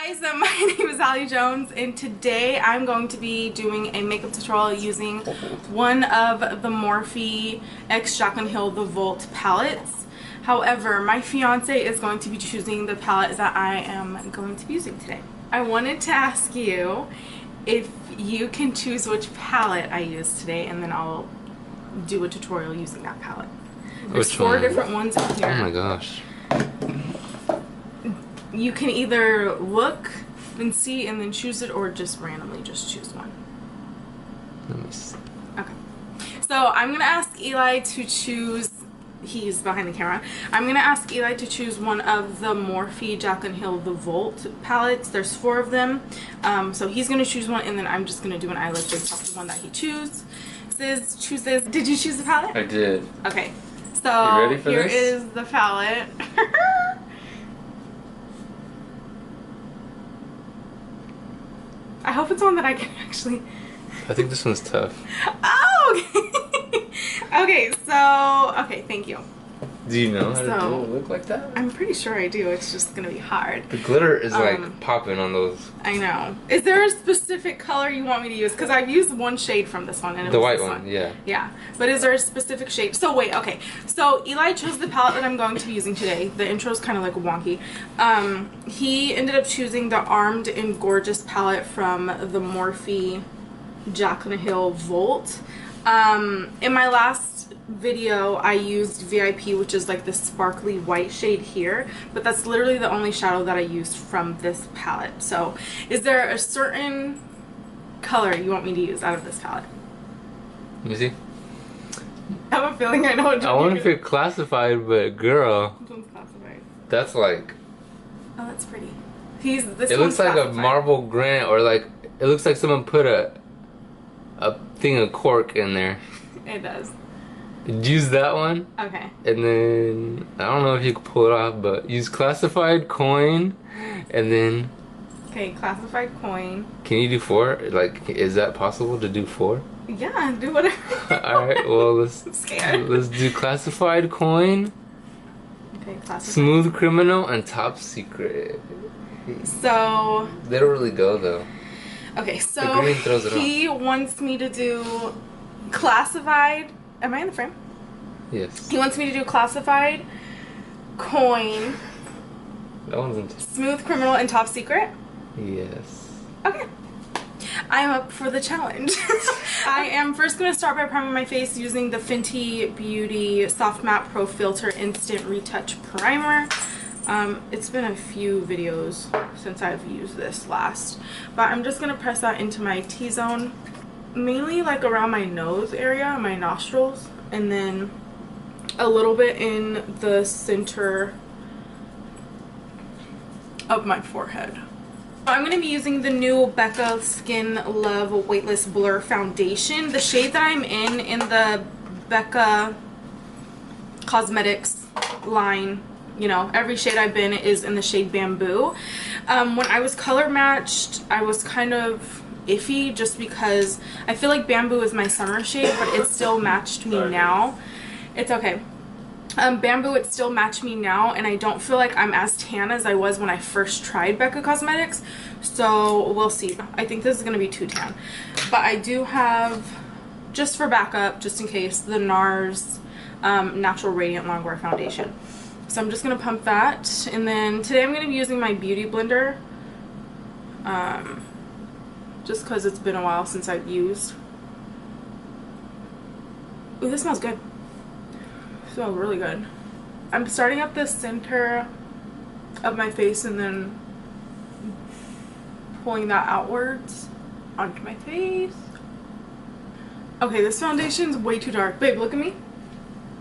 Guys, my name is AllieJones, and today I'm going to be doing a makeup tutorial using one of the Morphe x Jaclyn Hill The Volt palettes. However, my fiance is going to be choosing the palette that I am going to be using today. I wanted to ask you if you can choose which palette I use today, and then I'll do a tutorial using that palette. There's four different ones in here. Oh my gosh. You can either look and see and then choose it, or just randomly just choose one. Let me see. Okay. So I'm going to ask Eli to choose, he's behind the camera. I'm going to ask Eli to choose one of the Morphe Jaclyn Hill The Volt palettes. There's four of them. So he's going to choose one, and then I'm just going to do an eye look based off the one that he chooses. Did you choose the palette? I did. Okay. So you ready for here this? is the palette. I hope it's one that I can actually... I think this one's tough. Oh, okay. Okay, thank you. Do you know how to do it look like that? I'm pretty sure I do. It's just gonna be hard. The glitter is like popping on those. I know. Is there a specific color you want me to use? Because I've used one shade from this one, and the white one, yeah. Yeah, but is there a specific shade? So wait, okay. So Eli chose the palette that I'm going to be using today. The intro is kind of like wonky. He ended up choosing the Armed and Gorgeous palette from the Morphe Jaclyn Hill Volt. In my last video I used VIP, which is like the sparkly white shade here, but that's literally the only shadow that I used from this palette. So is there a certain color you want me to use out of this palette? Let me see. I have a feeling I know what I wonder if you're classified, but girl, which one's classified? that's like, oh, that's pretty. It looks like a marble granite, or like it looks like someone put a thing of cork in there. It does. Use that one. Okay. And then I don't know if you can pull it off, but use classified coin, and then. Okay, classified coin. Can you do 4? Like, is that possible to do 4? Yeah, do whatever. All right. Well, let's do classified coin. Okay, classified. Smooth criminal and top secret. So. They don't really go though. Okay, so he wants me to do classified. Am I in the frame? Yes. He wants me to do classified, coin, that one's in smooth criminal, and top secret. Yes. Okay. I'm up for the challenge. I am first going to start by priming my face using the Fenty Beauty Soft Matte Pro Filter Instant Retouch Primer. It's been a few videos since I've used this last, but I'm just going to press that into my T-zone, mainly like around my nose area, my nostrils, and then a little bit in the center of my forehead. I'm going to be using the new Becca Skin Love Weightless Blur Foundation. The shade that I'm in the Becca Cosmetics line, you know, every shade I've been is in the shade Bamboo. When I was color matched, I was kind of iffy just because I feel like Bamboo is my summer shade, but it still matched me now. It's okay. Bamboo, it still matched me now, and I don't feel like I'm as tan as I was when I first tried Becca Cosmetics, so we'll see. I think this is going to be too tan, but I do have, just for backup, just in case, the NARS Natural Radiant Longwear Foundation. So I'm just going to pump that, and then today I'm going to be using my Beauty Blender, just because it's been a while since I've used. Ooh, this smells good. It smells really good. I'm starting at the center of my face and then pulling that outwards onto my face. Okay, this foundation's way too dark. Babe, look at me.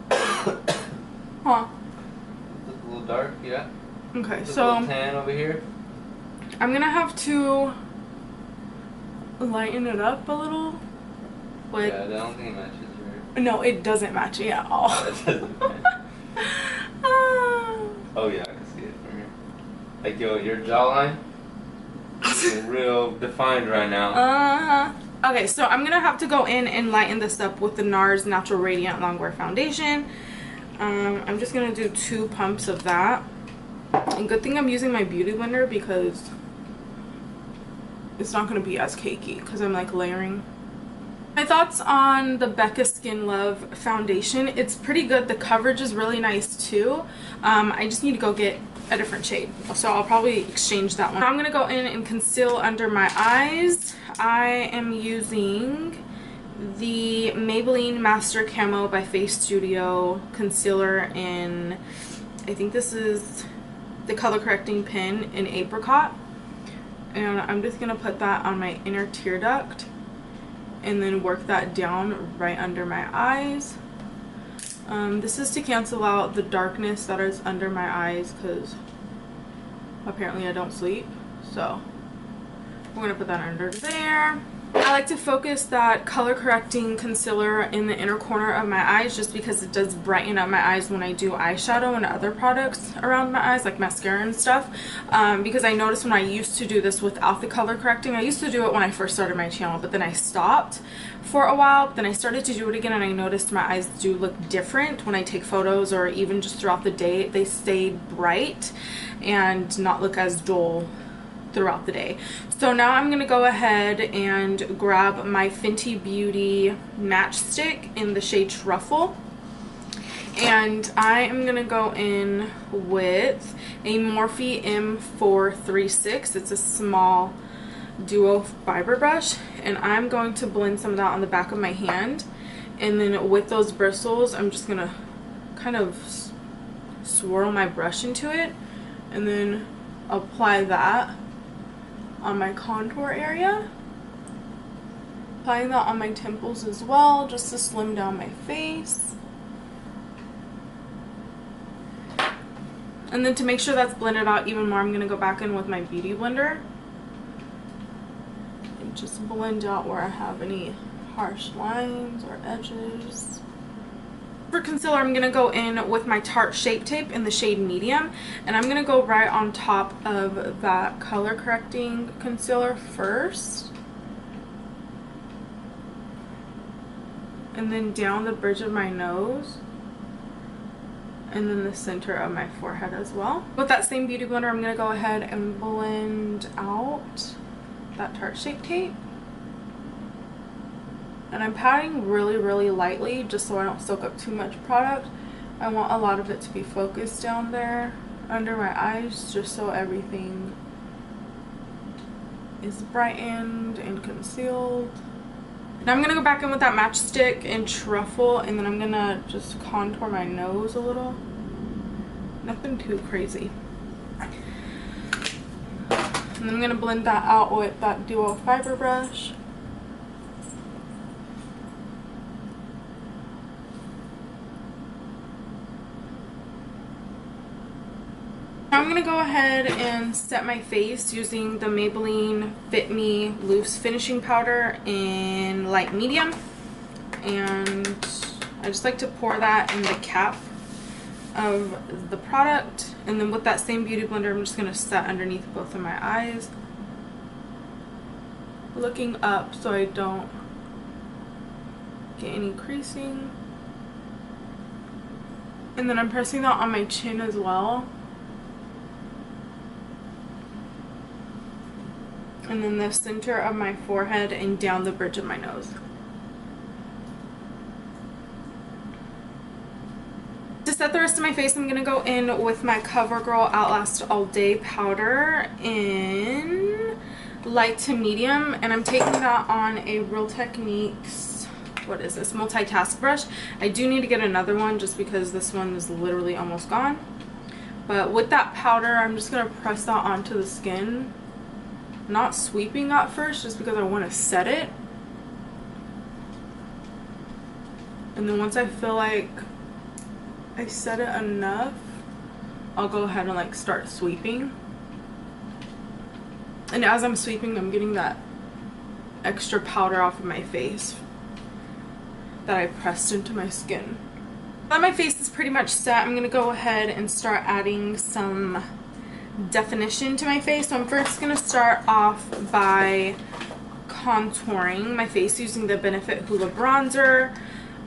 Huh? Look a little dark, yeah. Okay, look so a little tan over here. I'm gonna have to lighten it up a little. With, yeah, I don't think it matches your... No, it doesn't match me at all. Oh yeah, I can see it from here. Like your jawline is real defined right now. Okay, so I'm gonna have to go in and lighten this up with the NARS Natural Radiant Longwear Foundation. I'm just gonna do 2 pumps of that. And good thing I'm using my Beauty Blender because it's not going to be as cakey because I'm like layering. My thoughts on the Becca Skin Love foundation. It's pretty good. The coverage is really nice too. I just need to go get a different shade, so I'll probably exchange that one. Now I'm going to go in and conceal under my eyes. I am using the Maybelline Master Camo by Face Studio concealer in, I think this is the color correcting pen in Apricot, and I'm just going to put that on my inner tear duct and then work that down right under my eyes. This is to cancel out the darkness that is under my eyes because apparently I don't sleep, so we're gonna put that under there. I like to focus that color correcting concealer in the inner corner of my eyes just because it does brighten up my eyes when I do eyeshadow and other products around my eyes like mascara and stuff, because I noticed when I used to do this without the color correcting, I used to do it when I first started my channel, but then I stopped for a while. Then I started to do it again and I noticed my eyes do look different when I take photos or even just throughout the day. They stay bright and not look as dull throughout the day. So now I'm gonna go ahead and grab my Fenty Beauty matchstick in the shade Truffle, and I am gonna go in with a Morphe M436. It's a small duo fiber brush, and I'm going to blend some of that on the back of my hand, and then with those bristles I'm just gonna kind of swirl my brush into it and then apply that on my contour area, applying that on my temples as well just to slim down my face. And then to make sure that's blended out even more, I'm going to go back in with my beauty blender and just blend out where I have any harsh lines or edges. For concealer, I'm going to go in with my Tarte Shape Tape in the shade Medium, and I'm going to go right on top of that color correcting concealer first, and then down the bridge of my nose, and then the center of my forehead as well. With that same beauty blender, I'm going to go ahead and blend out that Tarte Shape Tape. And I'm patting really, really lightly just so I don't soak up too much product. I want a lot of it to be focused down there under my eyes just so everything is brightened and concealed. Now I'm going to go back in with that matchstick in Truffle, and then I'm going to just contour my nose a little. Nothing too crazy. And then I'm going to blend that out with that duo fiber brush. I'm going to go ahead and set my face using the Maybelline Fit Me Loose Finishing Powder in light medium, and I just like to pour that in the cap of the product, and then with that same beauty blender I'm just going to set underneath both of my eyes, looking up so I don't get any creasing, and then I'm pressing that on my chin as well. And then the center of my forehead and down the bridge of my nose. To set the rest of my face, I'm going to go in with my CoverGirl Outlast All Day powder in light to medium. And I'm taking that on a Real Techniques, what is this, multitask brush. I do need to get another one just because this one is literally almost gone. But with that powder, I'm just going to press that onto the skin. Not sweeping at first just because I want to set it, and then once I feel like I set it enough, I'll go ahead and like start sweeping. And as I'm sweeping, I'm getting that extra powder off of my face that I pressed into my skin. Now my face is pretty much set, I'm going to go ahead and start adding some definition to my face. So I'm first going to start off by contouring my face using the Benefit Hoola bronzer.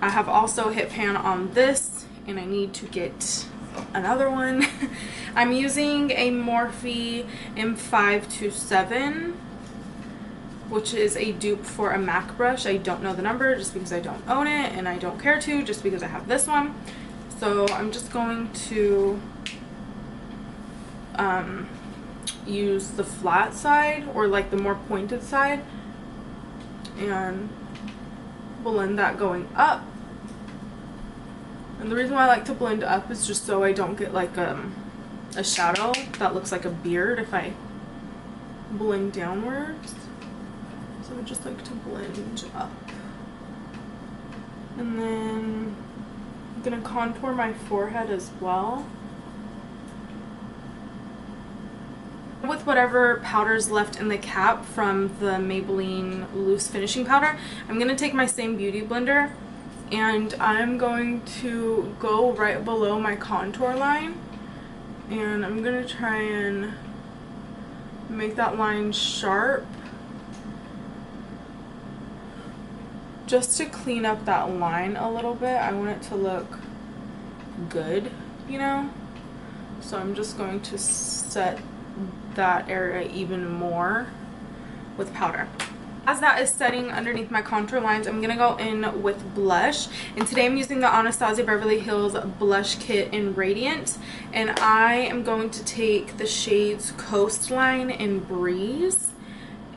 I have also hit pan on this, and I need to get another one. I'm using a Morphe M527 which is a dupe for a MAC brush. I don't know the number just because I don't own it, and I don't care to just because I have this one. So I'm just going to use the flat side, or like the more pointed side, and blend that going up. And the reason why I like to blend up is just so I don't get like a shadow that looks like a beard if I blend downwards. So I just like to blend up. And then I'm gonna contour my forehead as well with whatever powder's left in the cap from the Maybelline loose finishing powder. I'm gonna take my same beauty blender and I'm going to go right below my contour line, and I'm gonna try and make that line sharp just to clean up that line a little bit. I want it to look good, you know? So I'm just going to set that area even more with powder. As that is setting underneath my contour lines, I'm gonna go in with blush, and today I'm using the Anastasia Beverly Hills Blush Kit in Radiant, and I am going to take the shades Coastline and Breeze,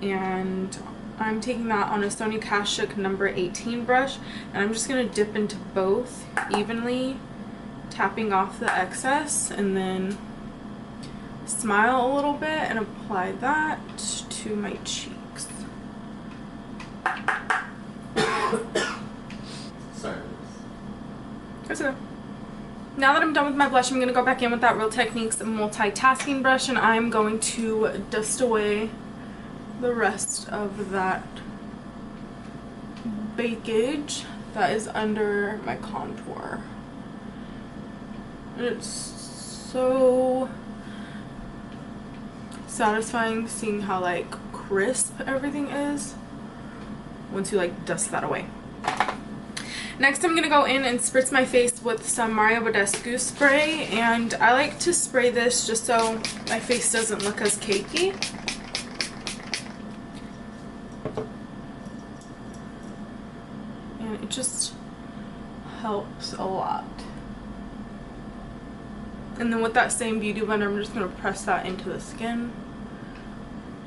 and I'm taking that on a Sony Kashuk number 18 brush, and I'm just gonna dip into both evenly, tapping off the excess, and then smile a little bit and apply that to my cheeks. Sorry. That's okay. Now that I'm done with my blush, I'm going to go back in with that Real Techniques multitasking brush, and I'm going to dust away the rest of that bakage that is under my contour. And it's so satisfying seeing how like crisp everything is once you like dust that away. Next, I'm gonna go in and spritz my face with some Mario Badescu spray, and I like to spray this just so my face doesn't look as cakey. And it just helps a lot. And then with that same beauty blender, I'm just gonna press that into the skin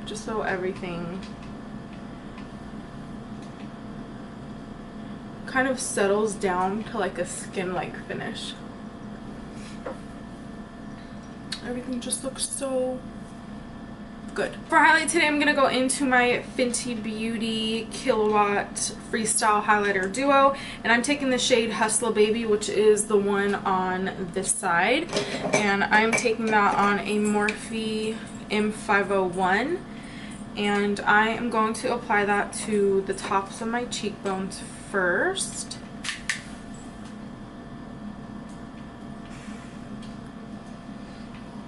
just so everything kind of settles down to like a skin-like finish. Everything just looks so good. For highlight today, I'm gonna go into my Fenty Beauty Kilowatt Freestyle Highlighter Duo, and I'm taking the shade Hustla Baby, which is the one on this side, and I'm taking that on a Morphe M501, and I am going to apply that to the tops of my cheekbones first.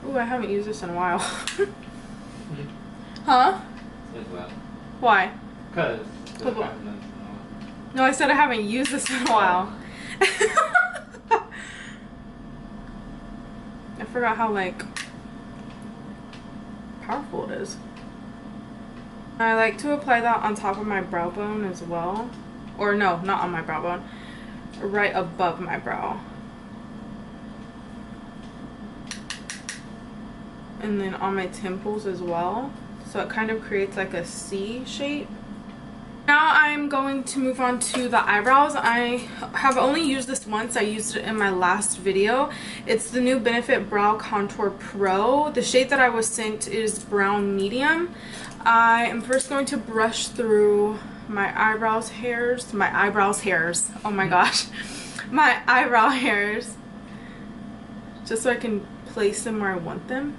Ooh, I haven't used this in a while. Huh? As well. Why? Because. No, I said I haven't used this in a while. I forgot how like powerful it is. I like to apply that on top of my brow bone as well. Or no, not on my brow bone. Right above my brow. And then on my temples as well. So it kind of creates like a C shape. Now I'm going to move on to the eyebrows. I have only used this once. I used it in my last video. It's the new Benefit Brow Contour Pro. The shade that I was sent is brown medium. I am first going to brush through my eyebrows hairs. Oh my gosh. My eyebrow hairs. Just so I can place them where I want them.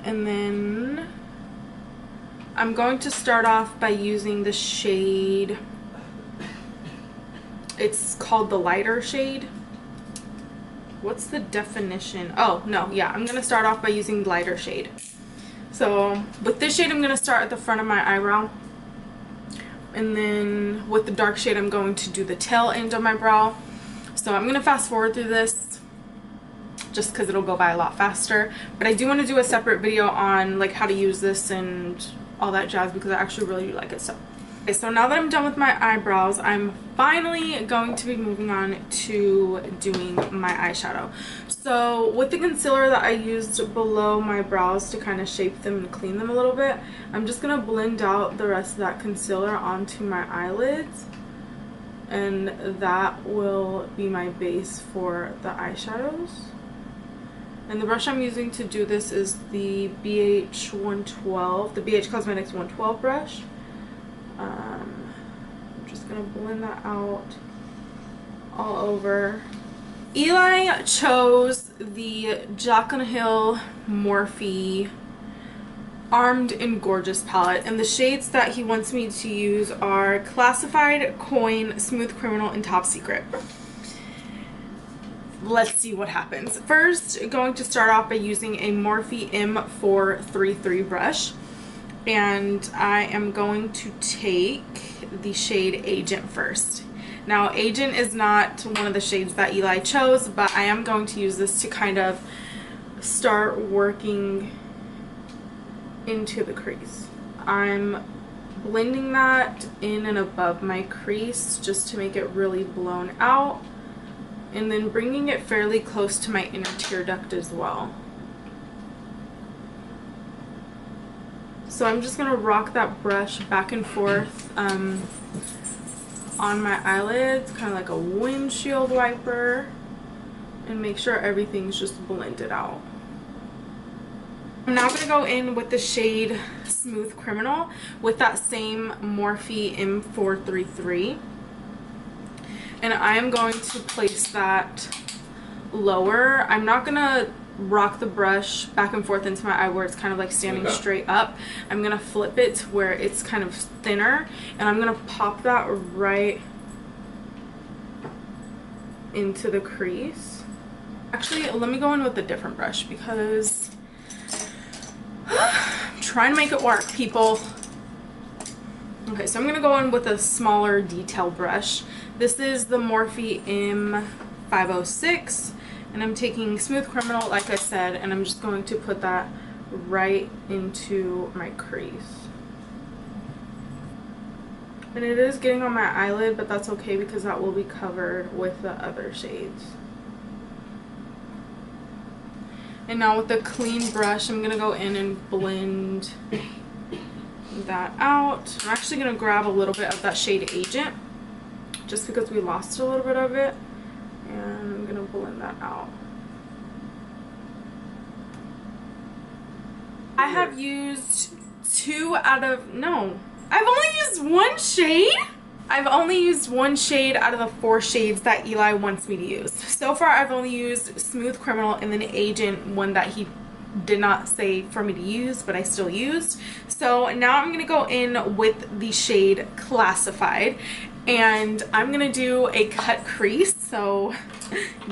And then I'm going to start off by using the shade, it's called the lighter shade. What's the definition? Oh, no, yeah, I'm going to start off by using the lighter shade. So with this shade, I'm going to start at the front of my eyebrow. And then with the dark shade, I'm going to do the tail end of my brow. So I'm going to fast forward through this just because it'll go by a lot faster. But I do want to do a separate video on like how to use this and all that jazz because I actually really do like it. So okay, so now that I'm done with my eyebrows, I'm finally going to be moving on to doing my eyeshadow. So with the concealer that I used below my brows to kind of shape them and clean them a little bit, I'm just going to blend out the rest of that concealer onto my eyelids. And that will be my base for the eyeshadows. And the brush I'm using to do this is the BH 112, the BH Cosmetics 112 brush. I'm just gonna blend that out all over. Eli chose the Jack on Hill Morphe Armed and Gorgeous palette, and the shades that he wants me to use are Classified, Coin, Smooth Criminal, and Top Secret. Let's see what happens. First, going to start off by using a Morphe M433 brush, and I am going to take the shade Agent first. Now, Agent is not one of the shades that Eli chose, but I am going to use this to kind of start working into the crease. I'm blending that in and above my crease just to make it really blown out, and then bringing it fairly close to my inner tear duct as well. So I'm just going to rock that brush back and forth on my eyelids, kind of like a windshield wiper, and make sure everything's just blended out. I'm now going to go in with the shade Smooth Criminal with that same Morphe M433. And I am going to place that lower. I'm not going to rock the brush back and forth into my eye where it's kind of like standing straight up. I'm going to flip it to where it's kind of thinner, and I'm going to pop that right into the crease. Actually, let me go in with a different brush because I'm trying to make it work, people. Okay, so I'm going to go in with a smaller detail brush. This is the Morphe M506, and I'm taking Smooth Criminal, like I said, and I'm just going to put that right into my crease. And it is getting on my eyelid, but that's okay because that will be covered with the other shades. And now with the clean brush, I'm going to go in and blend that out. I'm actually going to grab a little bit of that shade Agent, just because we lost a little bit of it. And I'm going to blend that out. I have used I've only used one shade. I've only used one shade out of the 4 shades that Eli wants me to use. So far, I've only used Smooth Criminal and then Agent, one that he did not say for me to use, but I still used. So now I'm going to go in with the shade Classified, and I'm going to do a cut crease. So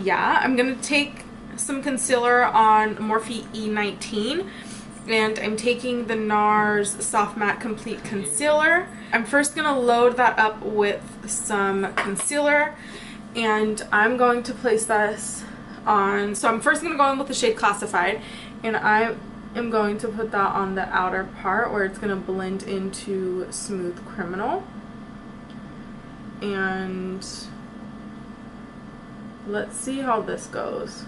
yeah, I'm going to take some concealer on Morphe E19, and I'm taking the NARS Soft Matte Complete Concealer. I'm first going to load that up with some concealer, and I'm going to place this on. So I'm first going to go in with the shade Classified, and I am going to put that on the outer part where it's going to blend into Smooth Criminal. And let's see how this goes.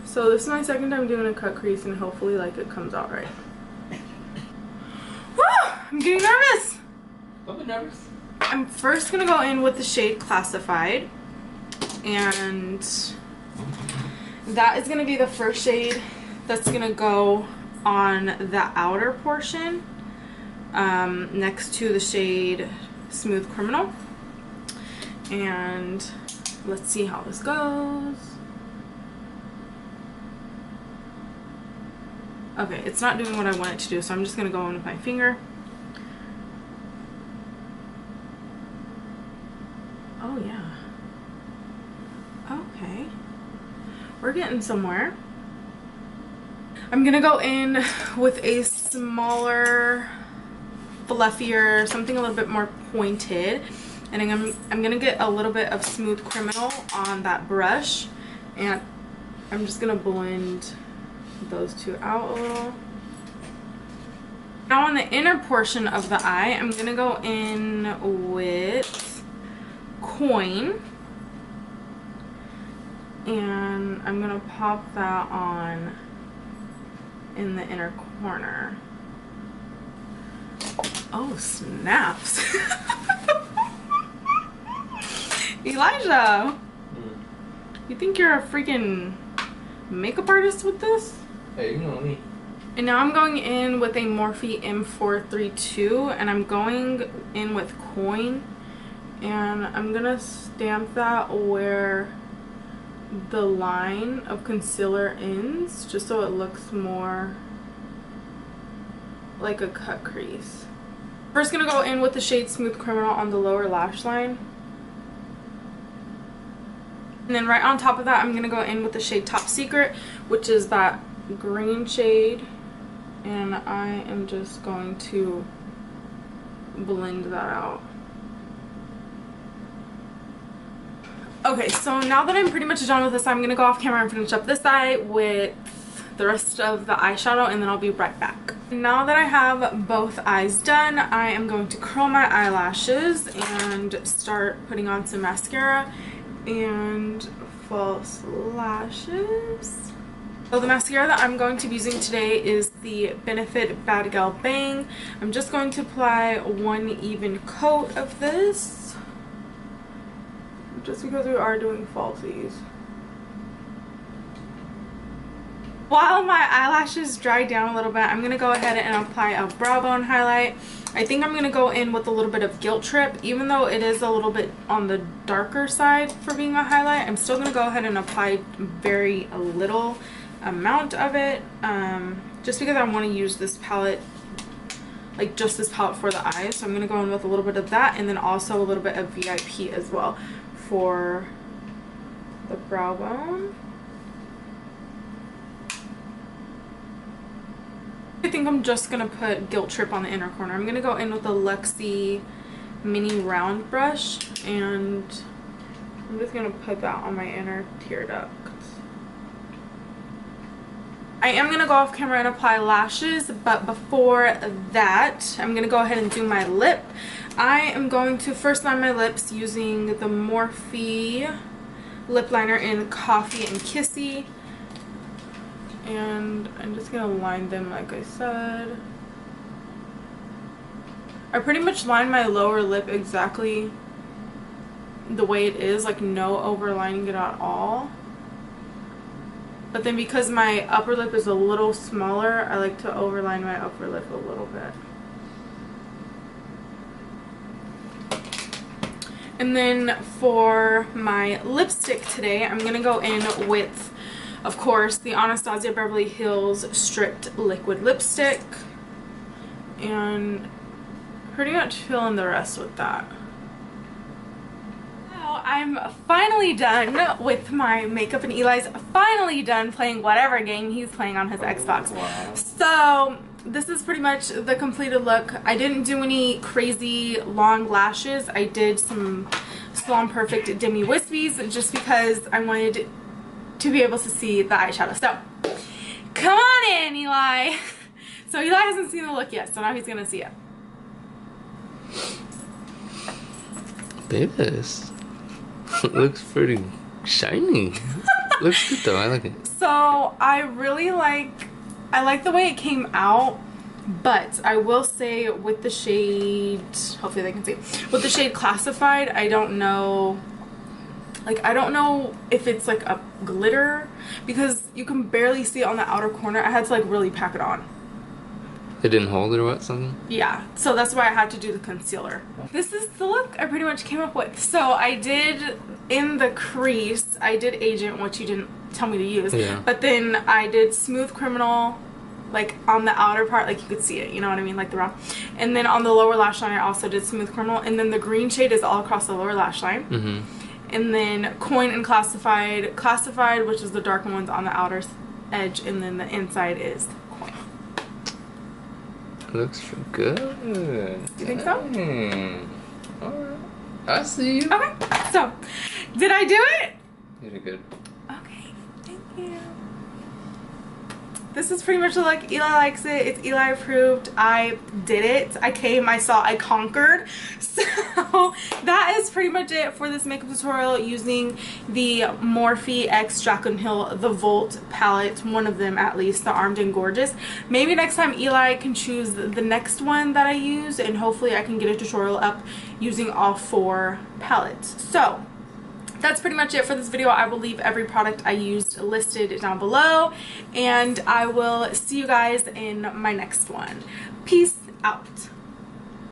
So this is my second time doing a cut crease, and hopefully like it comes out right. Woo! I'm getting nervous! Don't be nervous. I'm first going to go in with the shade Classified, and that is going to be the first shade that's going to go on the outer portion next to the shade Smooth Criminal. And let's see how this goes. Okay, it's not doing what I want it to do, so I'm just going to go in with my finger. Oh yeah. Okay. We're getting somewhere. I'm going to go in with a smaller, fluffier, something a little bit more pointed. And I'm gonna get a little bit of Smooth Criminal on that brush, and I'm just gonna blend those two out a little. Now on the inner portion of the eye, I'm gonna go in with Coin, and I'm gonna pop that on in the inner corner. Oh snaps. Elijah, you think you're a freaking makeup artist with this? Hey, you know me. And now I'm going in with a Morphe M432, and I'm going in with Coin, and I'm gonna stamp that where the line of concealer ends, just so it looks more like a cut crease. First gonna go in with the shade Smooth Criminal on the lower lash line. And then right on top of that, I'm gonna go in with the shade Top Secret, which is that green shade. And I am just going to blend that out. Okay, so now that I'm pretty much done with this, I'm gonna go off camera and finish up this eye with the rest of the eyeshadow, and then I'll be right back. Now that I have both eyes done, I am going to curl my eyelashes and start putting on some mascara and false lashes. So the mascara that I'm going to be using today is the Benefit Bad Gal Bang. I'm just going to apply one even coat of this, just because we are doing falsies. While my eyelashes dry down a little bit, I'm going to go ahead and apply a brow bone highlight. I think I'm going to go in with a little bit of Guilt Trip. Even though it is a little bit on the darker side for being a highlight, I'm still going to go ahead and apply very little amount of it, just because I want to use this palette, like just this palette for the eyes. So I'm going to go in with a little bit of that, and then also a little bit of VIP as well for the brow bone. I think I'm just going to put Guilt Trip on the inner corner. I'm going to go in with the Luxie mini round brush, and I'm just going to put that on my inner tear duct. I am going to go off camera and apply lashes, but before that, I'm going to go ahead and do my lip. I am going to first line my lips using the Morphe lip liner in Coffee and Kissy. And I'm just going to line them like I said. I pretty much line my lower lip exactly the way it is, like no overlining it at all. But then because my upper lip is a little smaller, I like to overline my upper lip a little bit. And then for my lipstick today, I'm going to go in with, of course, the Anastasia Beverly Hills Strict Liquid Lipstick. And pretty much fill in the rest with that. I'm finally done with my makeup, and Eli's finally done playing whatever game he's playing on his Xbox. Wow. So this is pretty much the completed look. I didn't do any crazy long lashes. I did some Salon Perfect Demi Wispies just because I wanted to be able to see the eyeshadow. So come on in, Eli. So Eli hasn't seen the look yet, so now he's gonna see it. This looks pretty shiny. Looks good though, I like it. So I really like the way it came out, but I will say with the shade, hopefully they can see, with the shade Classified, I don't know if it's like a glitter, because you can barely see it on the outer corner. I had to like really pack it on. It didn't hold it or what, something? Yeah, so that's why I had to do the concealer. This is the look I pretty much came up with. So I did, in the crease, I did Agent, which you didn't tell me to use. Yeah. But then I did Smooth Criminal, like on the outer part, like you could see it, you know what I mean, like the round. And then on the lower lash line, I also did Smooth Criminal. And then the green shade is all across the lower lash line. Mm-hmm. And then Coin and Classified, which is the darker ones on the outer edge, and then the inside is Coin. Looks good. You think so? Alright. I see you. Okay, so did I do it? You did good. Okay, thank you. This is pretty much like Eli likes it. It's Eli approved. I did it. I came, I saw, I conquered. So that is pretty much it for this makeup tutorial using the Morphe x Jaclyn Hill The Volt palette. One of them at least, the Armed and Gorgeous. Maybe next time Eli can choose the next one that I use, and hopefully I can get a tutorial up using all 4 palettes. So that's pretty much it for this video. I will leave every product I used listed down below, and I will see you guys in my next one. Peace out.